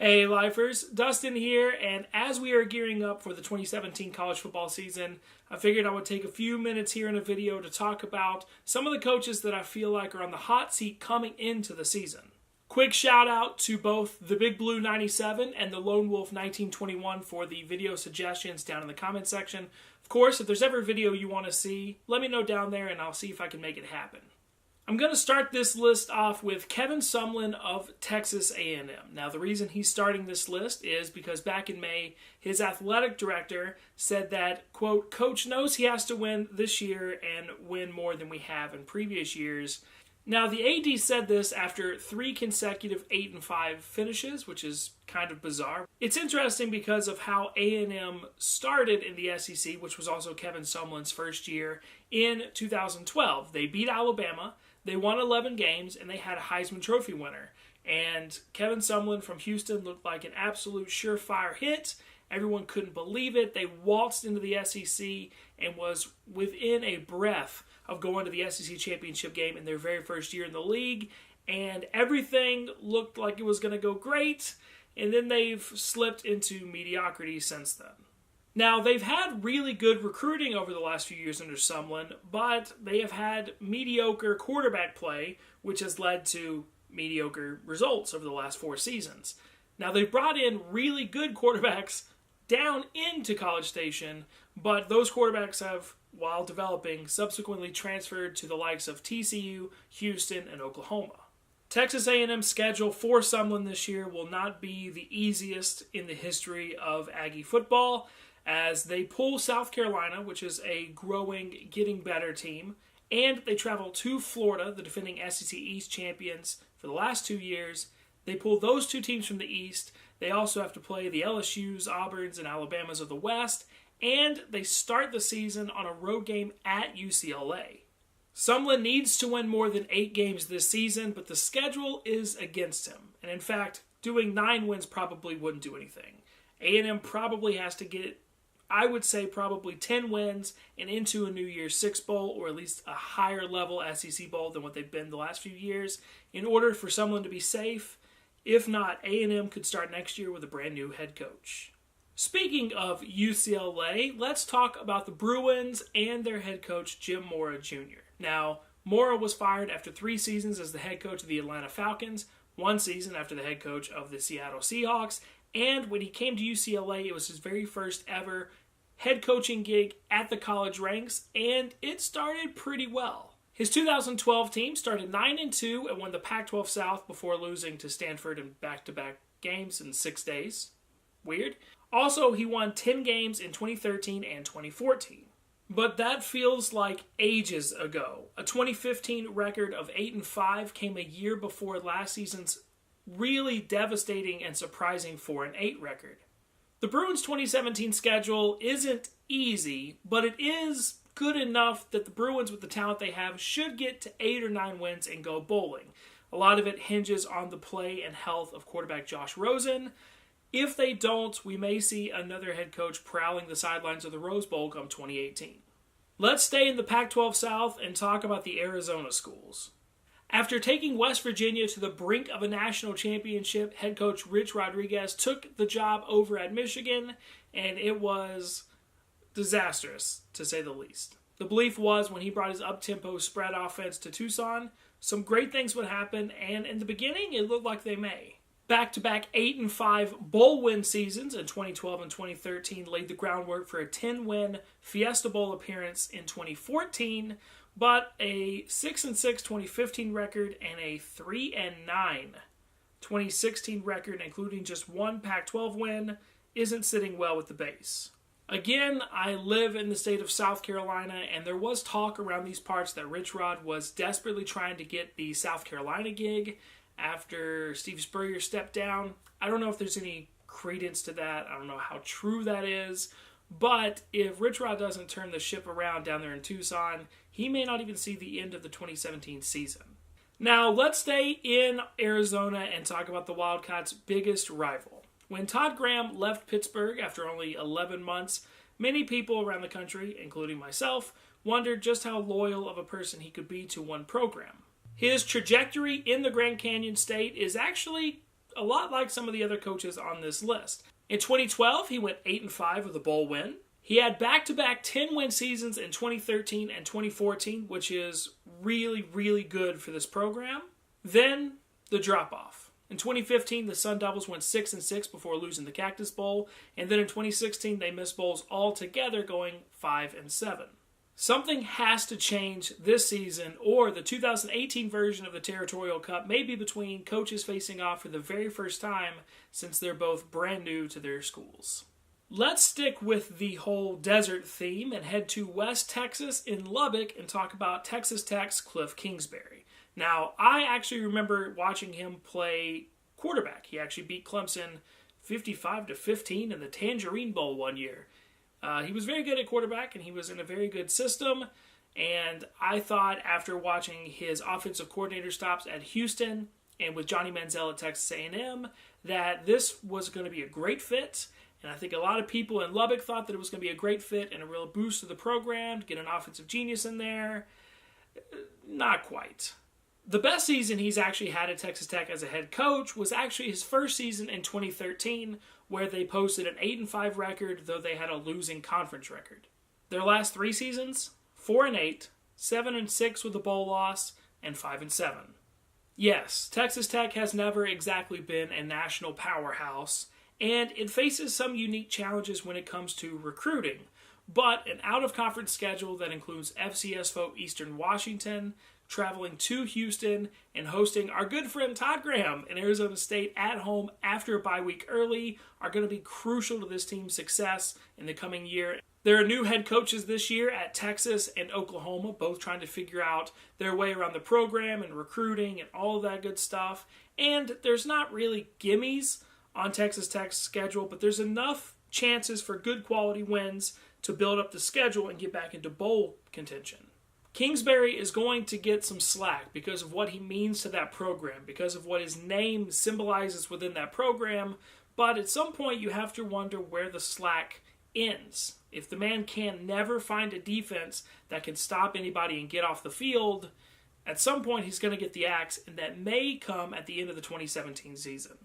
Hey Lifers, Dustin here, and as we are gearing up for the 2017 college football season, I figured I would take a few minutes here in a video to talk about some of the coaches that I feel like are on the hot seat coming into the season. Quick shout out to both the Big Blue 97 and the Lone Wolf 1921 for the video suggestions down in the comment section. Of course, if there's ever a video you want to see, let me know down there and I'll see if I can make it happen. I'm going to start this list off with Kevin Sumlin of Texas A&M. Now, the reason he's starting this list is because back in May, his athletic director said that, quote, Coach knows he has to win this year and win more than we have in previous years. Now, the AD said this after 3 consecutive 8-5 finishes, which is kind of bizarre. It's interesting because of how A&M started in the SEC, which was also Kevin Sumlin's first year, in 2012. They beat Alabama. They won 11 games, and they had a Heisman Trophy winner. And Kevin Sumlin from Houston looked like an absolute surefire hit. Everyone couldn't believe it. They waltzed into the SEC and was within a breath of going to the SEC championship game in their very first year in the league. And everything looked like it was going to go great. And then they've slipped into mediocrity since then. Now, they've had really good recruiting over the last few years under Sumlin, but they have had mediocre quarterback play, which has led to mediocre results over the last 4 seasons. Now, they've brought in really good quarterbacks down into College Station, but those quarterbacks have, while developing, subsequently transferred to the likes of TCU, Houston, and Oklahoma. Texas A&M's schedule for Sumlin this year will not be the easiest in the history of Aggie football, as they pull South Carolina, which is a growing, getting better team, and they travel to Florida, the defending SEC East champions for the last 2 years. They pull those 2 teams from the East. They also have to play the LSUs, Auburns, and Alabamas of the West, and they start the season on a road game at UCLA. Sumlin needs to win more than 8 games this season, but the schedule is against him. And in fact, doing 9 wins probably wouldn't do anything. A&M probably has to get, I would say, probably 10 wins and into a New Year's Six Bowl, or at least a higher level SEC Bowl than what they've been the last few years, in order for Sumlin to be safe. If not, A&M could start next year with a brand new head coach. Speaking of UCLA, let's talk about the Bruins and their head coach, Jim Mora Jr. Now, Mora was fired after 3 seasons as the head coach of the Atlanta Falcons, 1 season after the head coach of the Seattle Seahawks, and when he came to UCLA, it was his very first ever head coaching gig at the college ranks, and it started pretty well. His 2012 team started 9-2 and won the Pac-12 South before losing to Stanford in back-to-back games in 6 days. Weird. Also, he won 10 games in 2013 and 2014. But that feels like ages ago. A 2015 record of 8-5 came a year before last season's really devastating and surprising 4-8 record. The Bruins' 2017 schedule isn't easy, but it is good enough that the Bruins, with the talent they have, should get to 8 or 9 wins and go bowling. A lot of it hinges on the play and health of quarterback Josh Rosen. If they don't, we may see another head coach prowling the sidelines of the Rose Bowl come 2018. Let's stay in the Pac-12 South and talk about the Arizona schools. After taking West Virginia to the brink of a national championship, head coach Rich Rodriguez took the job over at Michigan, and it was disastrous, to say the least. The belief was when he brought his up-tempo spread offense to Tucson, some great things would happen, and in the beginning, it looked like they may. Back-to-back 8-5 bowl win seasons in 2012 and 2013 laid the groundwork for a 10-win Fiesta Bowl appearance in 2014, but a 6-6 2015 record and a 3-9 2016 record, including just 1 Pac-12 win, isn't sitting well with the base. Again, I live in the state of South Carolina, and there was talk around these parts that Rich Rod was desperately trying to get the South Carolina gig after Steve Spurrier stepped down. I don't know if there's any credence to that. I don't know how true that is. But if Rich Rod doesn't turn the ship around down there in Tucson, he may not even see the end of the 2017 season. Now, let's stay in Arizona and talk about the Wildcats' biggest rival. When Todd Graham left Pittsburgh after only 11 months, many people around the country, including myself, wondered just how loyal of a person he could be to one program. His trajectory in the Grand Canyon State is actually a lot like some of the other coaches on this list. In 2012, he went 8-5 with a bowl win. He had back-to-back 10-win seasons in 2013 and 2014, which is really, really good for this program. Then, the drop-off. In 2015, the Sun Devils went 6-6 before losing the Cactus Bowl, and then in 2016, they missed bowls altogether, going 5-7. Something has to change this season, or the 2018 version of the Territorial Cup may be between coaches facing off for the very first time since they're both brand new to their schools. Let's stick with the whole desert theme and head to West Texas in Lubbock and talk about Texas Tech's Cliff Kingsbury. Now, I actually remember watching him play quarterback. He actually beat Clemson 55-15 in the Tangerine Bowl one year. He was very good at quarterback, and he was in a very good system. And I thought after watching his offensive coordinator stops at Houston and with Johnny Manziel at Texas A&M that this was going to be a great fit. And I think a lot of people in Lubbock thought that it was going to be a great fit and a real boost to the program, to get an offensive genius in there. Not quite. The best season he's actually had at Texas Tech as a head coach was actually his first season in 2013, where they posted an 8-5 record, though they had a losing conference record. Their last 3 seasons, 4-8, 7-6 with a bowl loss, and 5-7. Yes, Texas Tech has never exactly been a national powerhouse, and it faces some unique challenges when it comes to recruiting. But an out-of-conference schedule that includes FCS foe Eastern Washington, traveling to Houston, and hosting our good friend Todd Graham in Arizona State at home after a bye week early are going to be crucial to this team's success in the coming year. There are new head coaches this year at Texas and Oklahoma, both trying to figure out their way around the program and recruiting and all of that good stuff. And there's not really gimmies on Texas Tech's schedule, but there's enough chances for good quality wins to build up the schedule and get back into bowl contention. Kingsbury is going to get some slack because of what he means to that program, because of what his name symbolizes within that program, but at some point you have to wonder where the slack ends. If the man can never find a defense that can stop anybody and get off the field, at some point he's going to get the axe, and that may come at the end of the 2017 season.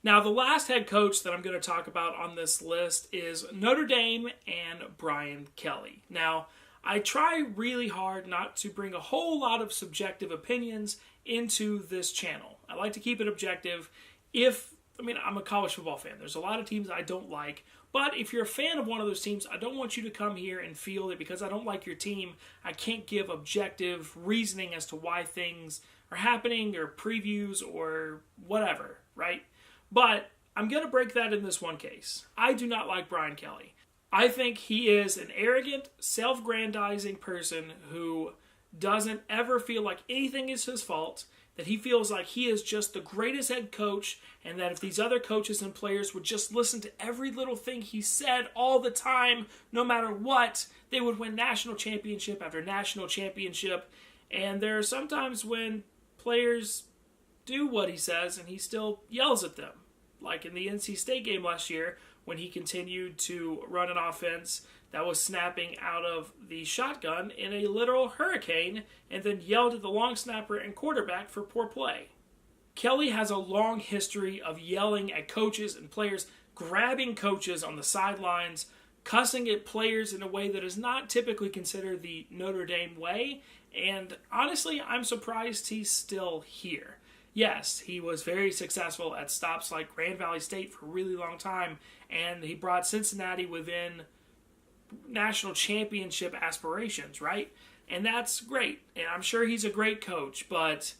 Now, the last head coach that I'm going to talk about on this list is Notre Dame and Brian Kelly. Now, I try really hard not to bring a whole lot of subjective opinions into this channel. I like to keep it objective. I'm a college football fan. There's a lot of teams I don't like. But if you're a fan of one of those teams, I don't want you to come here and feel that because I don't like your team, I can't give objective reasoning as to why things are happening or previews or whatever, right? But I'm going to break that in this one case. I do not like Brian Kelly. I think he is an arrogant, self-grandizing person who doesn't ever feel like anything is his fault, that he feels like he is just the greatest head coach, and that if these other coaches and players would just listen to every little thing he said all the time, no matter what, they would win national championship after national championship. And there are sometimes when players do what he says and he still yells at them, like in the NC State game last year, when he continued to run an offense that was snapping out of the shotgun in a literal hurricane and then yelled at the long snapper and quarterback for poor play. Kelly has a long history of yelling at coaches and players, grabbing coaches on the sidelines, cussing at players in a way that is not typically considered the Notre Dame way, and honestly, I'm surprised he's still here. Yes, he was very successful at stops like Grand Valley State for a really long time, and he brought Cincinnati within national championship aspirations, right? And that's great, and I'm sure he's a great coach, but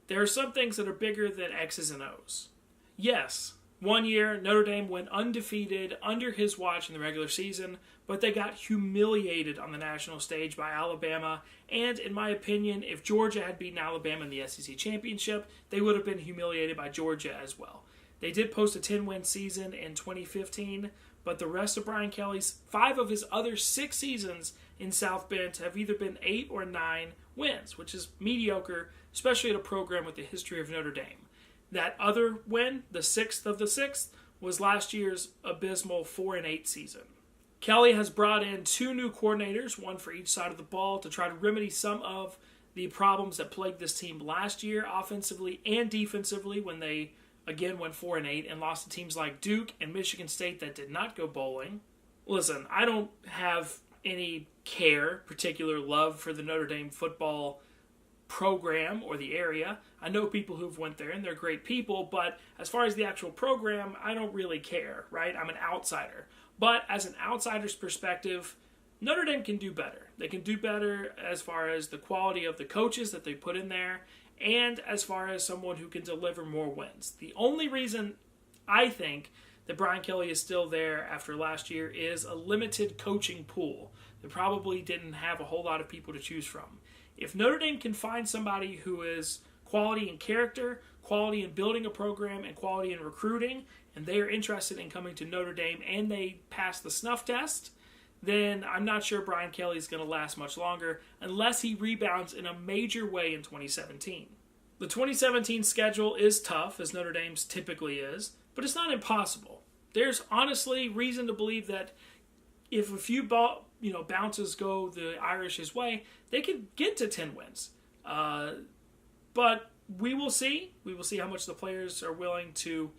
there are some things that are bigger than X's and O's. Yes, one year Notre Dame went undefeated under his watch in the regular season, but they got humiliated on the national stage by Alabama, and in my opinion, if Georgia had beaten Alabama in the SEC championship, they would have been humiliated by Georgia as well. They did post a 10-win season in 2015, but the rest of Brian Kelly's 5 of his other 6 seasons in South Bend have either been 8 or 9 wins, which is mediocre, especially at a program with the history of Notre Dame. That other win, the 6th of the 6th, was last year's abysmal 4-8 season. Kelly has brought in 2 new coordinators, one for each side of the ball, to try to remedy some of the problems that plagued this team last year, offensively and defensively, when they again went 4-8 and lost to teams like Duke and Michigan State that did not go bowling. Listen, I don't have any particular love for the Notre Dame football program or the area. I know people who've went there and they're great people, but as far as the actual program, I don't really care, right? I'm an outsider. But as an outsider's perspective, Notre Dame can do better. They can do better as far as the quality of the coaches that they put in there and as far as someone who can deliver more wins. The only reason I think that Brian Kelly is still there after last year is a limited coaching pool. They probably didn't have a whole lot of people to choose from. If Notre Dame can find somebody who is quality in character, quality in building a program, and quality in recruiting, and they are interested in coming to Notre Dame and they pass the snuff test, then I'm not sure Brian Kelly is going to last much longer unless he rebounds in a major way in 2017. The 2017 schedule is tough, as Notre Dame's typically is, but it's not impossible. There's honestly reason to believe that if a few bounces go the Irish's way, they could get to 10 wins. But we will see. We will see how much the players are willing to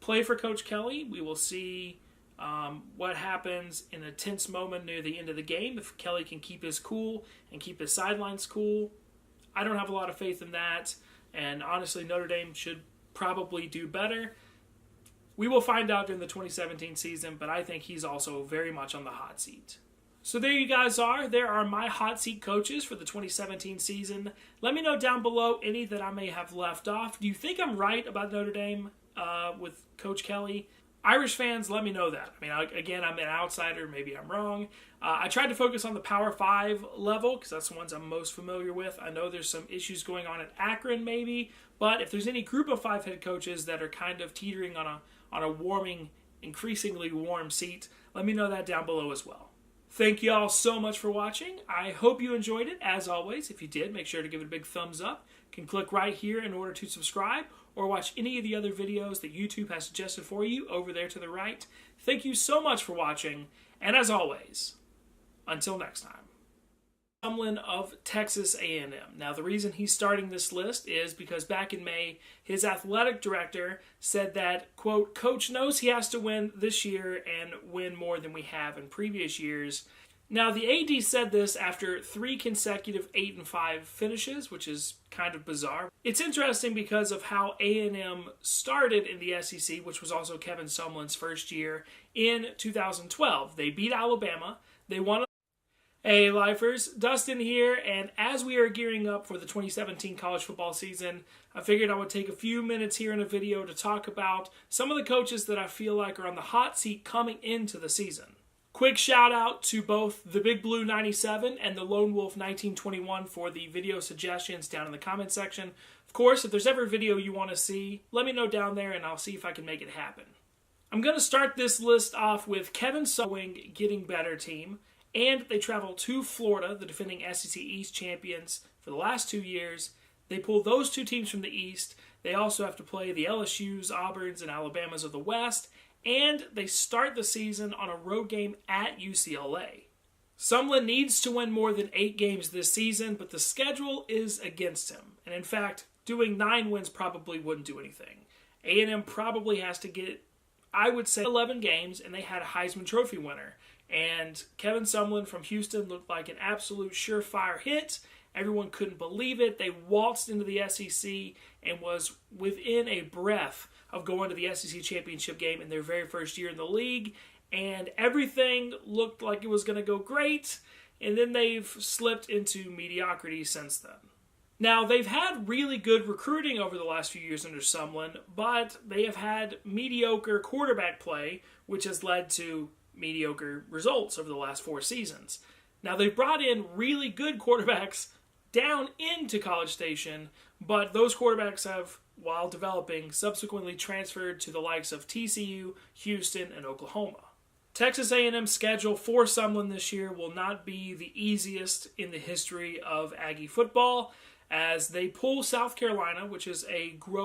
play for Coach Kelly. We will see what happens in a tense moment near the end of the game. If Kelly can keep his cool and keep his sidelines cool, I don't have a lot of faith in that. And honestly, Notre Dame should probably do better. We will find out during the 2017 season, but I think he's also very much on the hot seat. So there you guys are. There are my hot seat coaches for the 2017 season. Let me know down below any that I may have left off. Do you think I'm right about Notre Dame with Coach Kelly? Irish fans, let me know that. I mean, again, I'm an outsider. Maybe I'm wrong. I tried to focus on the Power 5 level because that's the ones I'm most familiar with. I know there's some issues going on at Akron maybe, but if there's any group of 5 head coaches that are kind of teetering on a warming, increasingly warm seat, let me know that down below as well. Thank you all so much for watching. I hope you enjoyed it. As always, if you did, make sure to give it a big thumbs up. You can click right here in order to subscribe or watch any of the other videos that YouTube has suggested for you over there to the right. Thank you so much for watching, and as always, until next time. Tomlin of Texas A&M. Now, the reason he's starting this list is because back in May, his athletic director said that, quote, Coach knows he has to win this year and win more than we have in previous years. Now, the AD said this after 3 consecutive 8-5 finishes, which is kind of bizarre. It's interesting because of how A&M started in the SEC, which was also Kevin Sumlin's first year in 2012. They beat Alabama. They won. Hey, Lifers, Dustin here, and as we are gearing up for the 2017 college football season, I figured I would take a few minutes here in a video to talk about some of the coaches that I feel like are on the hot seat coming into the season. Quick shout out to both the Big Blue 97 and the Lone Wolf 1921 for the video suggestions down in the comment section. Of course, if there's ever a video you want to see, let me know down there and I'll see if I can make it happen. I'm going to start this list off with Kevin Sumlin Getting Better team, and they travel to Florida, the defending SEC East champions, for the last 2 years. They pull those 2 teams from the East. They also have to play the LSUs, Auburns, and Alabamas of the West. And they start the season on a road game at UCLA. Sumlin needs to win more than 8 games this season, but the schedule is against him. And in fact, doing 9 wins probably wouldn't do anything. A&M probably has to get, I would say, 11 games, and they had a Heisman Trophy winner. And Kevin Sumlin from Houston looked like an absolute surefire hit. Everyone couldn't believe it. They waltzed into the SEC and was within a breath of going to the SEC championship game in their very first year in the league, and everything looked like it was going to go great, and then they've slipped into mediocrity since then. Now, they've had really good recruiting over the last few years under Sumlin, but they have had mediocre quarterback play, which has led to mediocre results over the last 4 seasons. Now, they've brought in really good quarterbacks down into College Station, but those quarterbacks have, while developing, subsequently transferred to the likes of TCU, Houston, and Oklahoma. Texas A&M's schedule for Sumlin this year will not be the easiest in the history of Aggie football, as they pull South Carolina, which is a growth